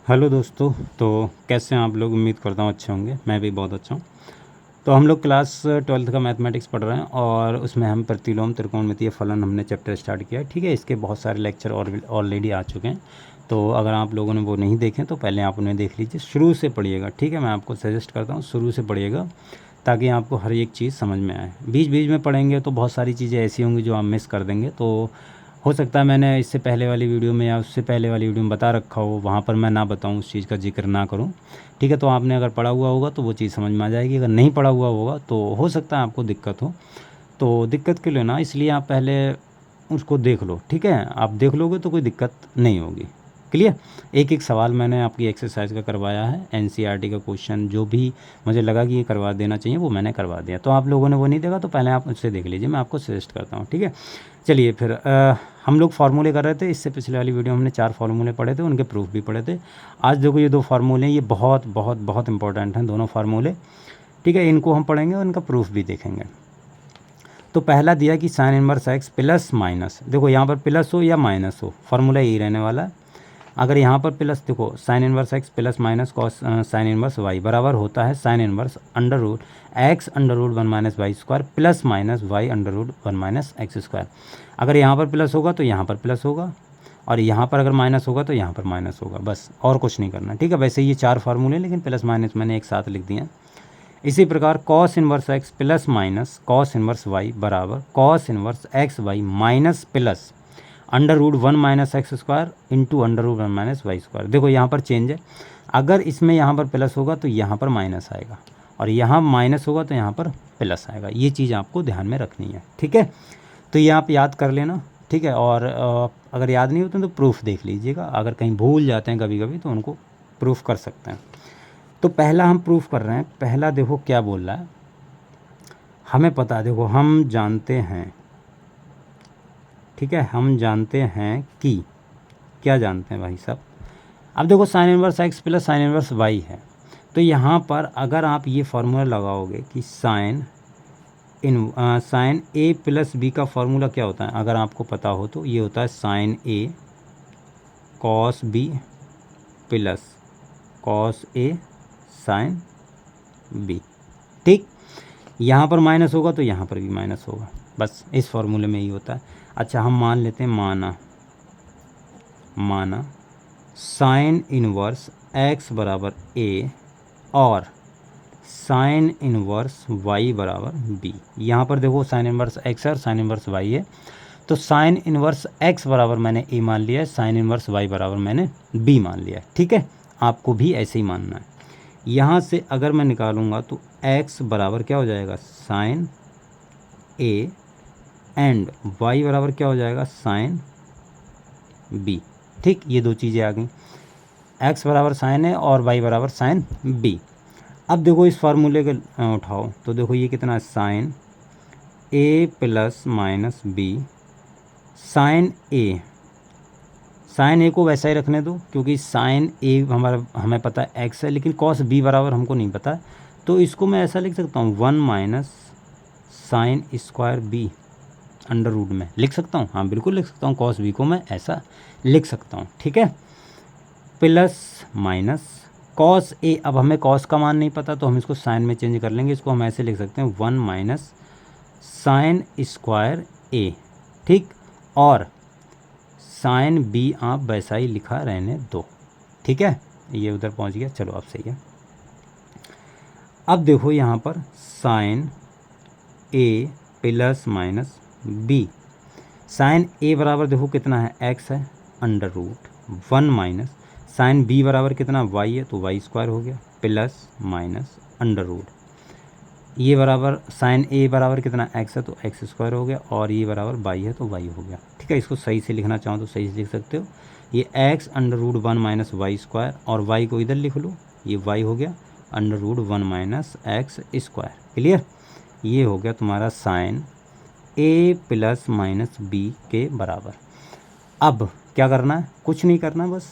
Hello दोस्तों। तो कैसे हैं आप लोग? उम्मीद करता हूँ अच्छे होंगे। मैं भी बहुत अच्छा हूँ। तो हम लोग क्लास 12th का मैथमेटिक्स पढ़ रहे हैं और उसमें हम प्रतिलोम त्रिकोणमितीय फलन हमने चैप्टर स्टार्ट किया है। ठीक है, इसके बहुत सारे लेक्चर और ऑलरेडी आ चुके हैं। तो अगर आप लोगों ने वो नहीं देखें तो पहले आप उन्हें देख लीजिए, शुरू से पढ़िएगा। ठीक है, मैं आपको सजेस्ट करता हूँ शुरू से पढ़िएगा ताकि आपको हर एक चीज़ समझ में आए। बीच बीच में पढ़ेंगे तो बहुत सारी चीज़ें ऐसी होंगी जो आप मिस कर देंगे। तो हो सकता है मैंने इससे पहले वाली वीडियो में या उससे पहले वाली वीडियो में बता रखा हो, वहाँ पर मैं ना बताऊँ, उस चीज़ का जिक्र ना करूँ। ठीक है, तो आपने अगर पढ़ा हुआ होगा तो वो चीज़ समझ में आ जाएगी। अगर नहीं पढ़ा हुआ होगा तो हो सकता है आपको दिक्कत हो। तो दिक्कत क्यों लेना, इसलिए आप पहले उसको देख लो। ठीक है, आप देख लोगे तो कोई दिक्कत नहीं होगी। क्लियर? एक एक सवाल मैंने आपकी एक्सरसाइज का करवाया है। एनसीईआरटी का क्वेश्चन जो भी मुझे लगा कि ये करवा देना चाहिए वो मैंने करवा दिया। तो आप लोगों ने वो नहीं देखा तो पहले आप उससे देख लीजिए, मैं आपको सजेस्ट करता हूँ। ठीक है, चलिए फिर हम लोग फार्मूले कर रहे थे। इससे पिछले वाली वीडियो में हमने 4 फार्मूले पढ़े थे, उनके प्रूफ भी पढ़े थे। आज देखो ये 2 फार्मूले हैं, ये बहुत बहुत बहुत इंपॉर्टेंट हैं दोनों फार्मूले। ठीक है, इनको हम पढ़ेंगे और इनका प्रूफ भी देखेंगे। तो पहला दिया कि sign inverse x plus minus, देखो यहाँ पर प्लस हो या माइनस हो फार्मूला यही रहने वाला है। अगर यहाँ पर प्लस, देखो sine inverse x plus minus cos sine inverse y बराबर होता है sine inverse under root x under root 1 - y² plus minus y under root 1 - x²। अगर यहाँ पर प्लस होगा तो यहाँ पर प्लस होगा, और यहाँ पर अगर माइनस होगा तो यहाँ पर माइनस होगा, बस और कुछ नहीं करना। ठीक है, वैसे ये 4 फार्मूले लेकिन प्लस माइनस मैंने एक साथ लिख दिए हैं। इसी प्रकार cos inverse x plus minus cos inverse y बराबर cos inverse x y minus plus under root 1 - x² into under root 1 - y²। देखो यहाँ पर चेंज है, अगर इसमें यहाँ पर प्लस होगा तो यहाँ पर माइनस आएगा, और यहाँ माइनस होगा तो यहाँ पर प्लस आएगा। ये चीज़ आपको ध्यान में रखनी है। ठीक है, तो ये आप याद कर लेना। ठीक है, और अगर याद नहीं होते तो प्रूफ देख लीजिएगा, अगर कहीं भूल जाते हैं कभी कभी तो उनको प्रूफ कर सकते हैं। तो पहला हम प्रूफ कर रहे हैं। पहला देखो क्या बोल रहा है, हमें पता है, देखो हम जानते हैं। ठीक है, हम जानते हैं कि, क्या जानते हैं भाई साहब? अब देखो sine inverse x plus sine inverse y है, तो यहाँ पर अगर आप ये फार्मूला लगाओगे कि साइन ए प्लस बी का फार्मूला क्या होता है, अगर आपको पता हो तो ये होता है sign A cos B plus cos A sine B. ठीक, यहाँ पर माइनस होगा तो यहाँ पर भी माइनस होगा, बस इस फॉर्मूले में ही होता है। अच्छा, हम मान लेते हैं, माना साइन इनवर्स एक्स बराबर ए और साइन इनवर्स वाई बराबर बी। यहाँ पर देखो साइन इनवर्स एक्स है और साइन इनवर्स वाई है, तो साइन इनवर्स एक्स बराबर मैंने ए मान लिया है, साइन इनवर्स वाई बराबर मैंने बी मान लिया है। ठीक है, आपको भी ऐसे ही मानना है। यहाँ से अगर मैं निकालूंगा तो x बराबर क्या हो जाएगा, साइन ए, एंड y बराबर क्या हो जाएगा, साइन b। ठीक, ये 2 चीज़ें आ गई, x बराबर साइन ए और y बराबर साइन b। अब देखो इस फार्मूले के उठाओ तो देखो ये कितना है, sine a plus minus b sine a. Sine a को वैसा ही रखने दो क्योंकि साइन ए हमें पता है x है, लेकिन कॉस बी बराबर हमको नहीं पता, तो इसको मैं ऐसा लिख सकता हूँ 1 - sine square b under root में लिख सकता हूँ। हाँ बिल्कुल लिख सकता हूँ, कॉस बी को मैं ऐसा लिख सकता हूँ। ठीक है, प्लस माइनस कॉस ए, अब हमें कॉस का मान नहीं पता तो हम इसको साइन में चेंज कर लेंगे, इसको हम ऐसे लिख सकते हैं 1 - साइन स्क्वायर ए। ठीक, और साइन बी आप वैसा ही लिखा रहने दो। ठीक है, ये उधर पहुंच गया, चलो अब सही है। अब देखो यहाँ पर sine a plus minus b, sine a बराबर देखो कितना है, एक्स है under root 1 minus sine b बराबर कितना, वाई है, तो y² हो गया प्लस माइनस अंडर रूट, ये बराबर साइन ए बराबर कितना, x है, तो x² हो गया, और ये बराबर y है तो y हो गया। ठीक है, इसको सही से लिखना चाहो तो सही से लिख सकते हो, ये x अंडर रूट 1 - y² और y को इधर लिख लो, ये y हो गया अंडर रूट 1 - x²। क्लियर? ये हो गया तुम्हारा sine a plus minus b के बराबर। अब क्या करना है, कुछ नहीं करना, बस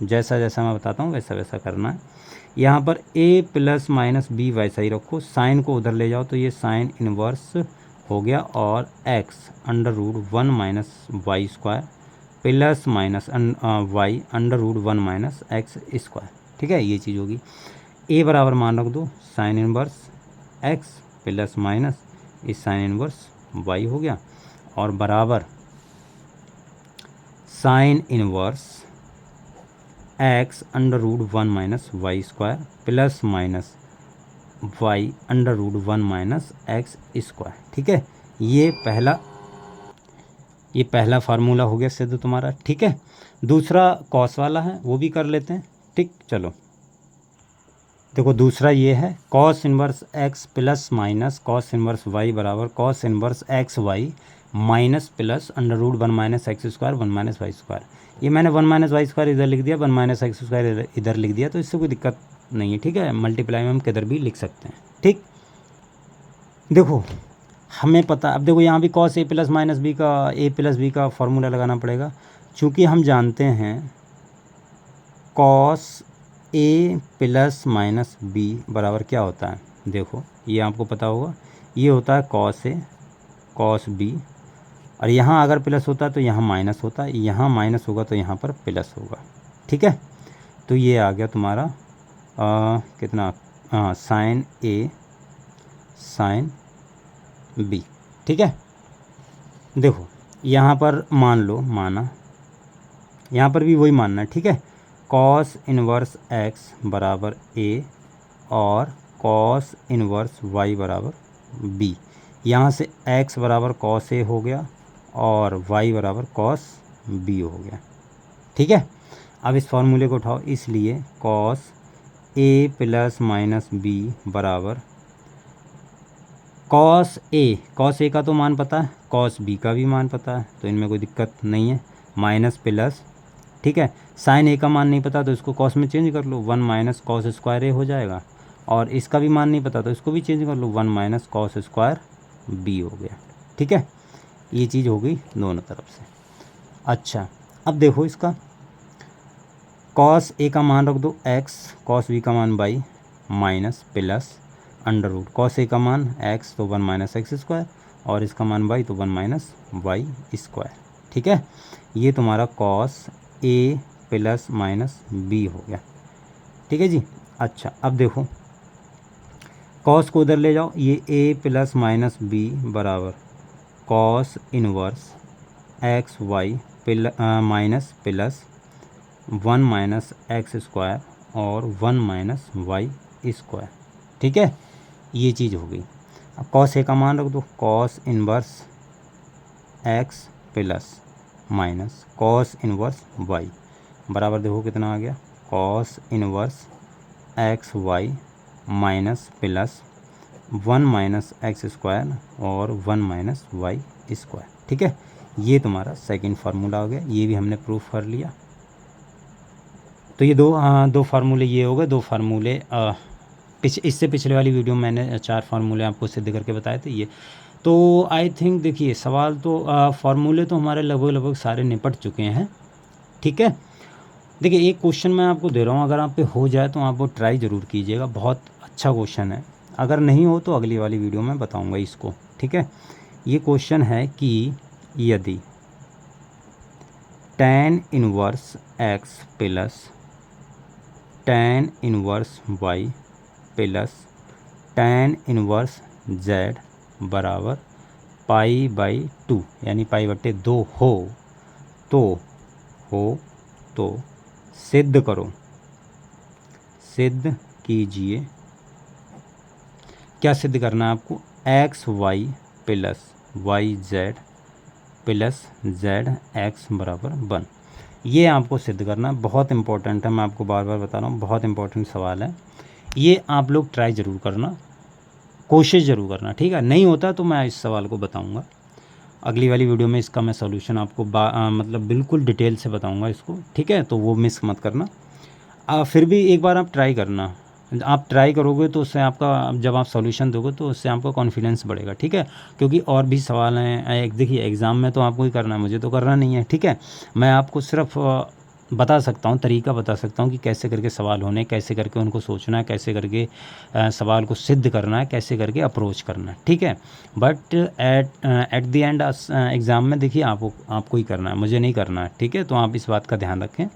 जैसा जैसा मैं बताता हूँ वैसा वैसा करना है। यहाँ पर a प्लस माइनस बी वैसा ही रखो, साइन को उधर ले जाओ तो ये साइन इनवर्स हो गया, और x under root 1 - y² plus minus y under root 1 minus x square, ठीक है, ये चीज़ होगी। ए बराबर मान रख दो sine inverse x plus minus इस साइन इनवर्स वाई हो गया, और बराबर sine inverse x under root 1 minus y square plus minus y under root 1 minus x square, ठीक है। ये पहला फार्मूला हो गया सिद्ध तुम्हारा, ठीक है। दूसरा कॉस वाला है, वो भी कर लेते हैं, ठीक। चलो देखो, दूसरा ये है cos inverse x plus minus cos inverse y बराबर cos inverse x y minus plus under root 1 minus x square 1 minus y square. ये मैंने 1 माइनस वाई स्क्वायर इधर लिख दिया, 1 माइनस एक्स स्क्वायर इधर लिख दिया, तो इससे कोई दिक्कत नहीं है, ठीक है। मल्टीप्लाई में हम किधर भी लिख सकते हैं, ठीक। देखो हमें पता, अब देखो यहाँ भी cos A plus minus B का ए प्लस बी का फॉर्मूला लगाना पड़ेगा, चूँकि हम जानते हैं cos A plus minus b बराबर क्या होता है। देखो ये आपको पता होगा, ये होता है कॉस ए कॉस बी, और यहाँ अगर प्लस होता है तो यहाँ माइनस होता है, यहाँ माइनस होगा तो यहाँ पर प्लस होगा, ठीक है। तो ये आ गया तुम्हारा कितना, साइन ए साइन बी, ठीक है। देखो यहाँ पर मान लो, माना यहाँ पर भी वही मानना है, ठीक है। कॉस इनवर्स एक्स बराबर ए और कॉस इनवर्स वाई बराबर बी। यहाँ से एक्स बराबर कॉस ए हो गया और वाई बराबर कॉस बी हो गया, ठीक है। अब इस फॉर्मूले को उठाओ, इसलिए cos A plus minus b बराबर कॉस ए का तो मान पता है, कॉस बी का भी मान पता है, तो इनमें कोई दिक्कत नहीं है, माइनस प्लस, ठीक है। साइन ए का मान नहीं पता तो इसको कॉस में चेंज कर लो, 1 माइनस कॉस स्क्वायर ए हो जाएगा, और इसका भी मान नहीं पता तो इसको भी चेंज कर लो, 1 माइनस कॉस स्क्वायर बी हो गया, ठीक है। ये चीज़ हो गई दोनों तरफ से। अच्छा अब देखो इसका, कॉस ए का मान रख दो एक्स, कॉस बी का मान by minus plus under root cos A का मान एक्स तो 1 माइनस एक्स स्क्वायर, और इसका मान वाई तो 1 माइनस वाई स्क्वायर, ठीक है। ये तुम्हारा cos A plus minus B हो गया, ठीक है जी। अच्छा अब देखो, कॉस को उधर ले जाओ, ये ए प्लस माइनस बी बराबर cos inverse x y minus plus 1 minus x square और 1 माइनस वाई स्क्वायर, ठीक है। ये चीज़ हो गई। अब कॉस ए का मान रख दो, cos inverse x plus minus cos inverse y बराबर देखो कितना आ गया, cos inverse x y minus plus 1 minus x square और 1 माइनस वाई स्क्वायर, ठीक है। ये तुम्हारा सेकंड फार्मूला हो गया, ये भी हमने प्रूफ कर लिया। तो ये दो फार्मूले ये हो गए, दो फार्मूले इससे पिछले वाली वीडियो में मैंने 4 फार्मूले आपको सिद्ध करके बताए थे ये। तो आई थिंक देखिए सवाल तो फार्मूले तो हमारे लगभग सारे निपट चुके हैं, ठीक है। देखिए एक क्वेश्चन मैं आपको दे रहा हूँ, अगर आप पे हो जाए तो आप वो ट्राई ज़रूर कीजिएगा, बहुत अच्छा क्वेश्चन है। अगर नहीं हो तो अगली वाली वीडियो में बताऊँगा इसको, ठीक है। ये क्वेश्चन है कि यदि tan inverse x plus tan inverse y plus tan inverse z बराबर π/2 यानी π/2 तो सिद्ध करो, सिद्ध कीजिए। क्या सिद्ध करना है आपको, x y plus y z plus z x बराबर 1। ये आपको सिद्ध करना है, बहुत इंपॉर्टेंट है, मैं आपको बार बार बता रहा हूँ, बहुत इंपॉर्टेंट सवाल है। ये आप लोग ट्राई ज़रूर करना, कोशिश ज़रूर करना, ठीक है। नहीं होता तो मैं इस सवाल को बताऊंगा अगली वाली वीडियो में, इसका मैं सॉल्यूशन आपको मतलब बिल्कुल डिटेल से बताऊंगा इसको, ठीक है। तो वो मिस मत करना। फिर भी एक बार आप ट्राई करना, आप ट्राई करोगे तो उससे आपका, जब आप सॉल्यूशन दोगे तो उससे आपका कॉन्फिडेंस बढ़ेगा, ठीक है। क्योंकि और भी सवाल हैं, देखिए एग्ज़ाम में तो आपको ही करना है, मुझे तो करना नहीं है, ठीक है। मैं आपको सिर्फ बता सकता हूँ, तरीका बता सकता हूँ कि कैसे करके सवाल होने, कैसे करके उनको सोचना है, कैसे करके सवाल को सिद्ध करना है, कैसे करके अप्रोच करना है, ठीक है। But at the end exam में देखिए आपको ही करना है, मुझे नहीं करना है, ठीक है। तो आप इस बात का ध्यान रखें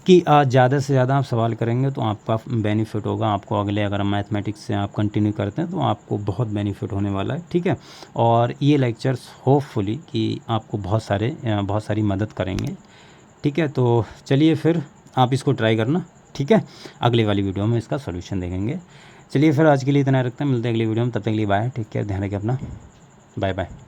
कि ज़्यादा से ज़्यादा आप सवाल करेंगे तो आपका बेनिफिट होगा। आपको अगले अगर मैथमेटिक्स से आप कंटिन्यू करते हैं तो आपको बहुत बेनिफिट होने वाला है, ठीक है। और ये लेक्चर्स होपफुली कि आपको बहुत सारी मदद करेंगे, ठीक है। तो चलिए फिर आप इसको ट्राई करना, ठीक है। अगली वाली वीडियो में इसका सोल्यूशन देखेंगे। चलिए फिर आज के लिए इतना रखते हैं, मिलते हैं अगली वीडियो में, तब तक के लिए बाय, टेक केयर, ध्यान रखिए अपना, बाय बाय।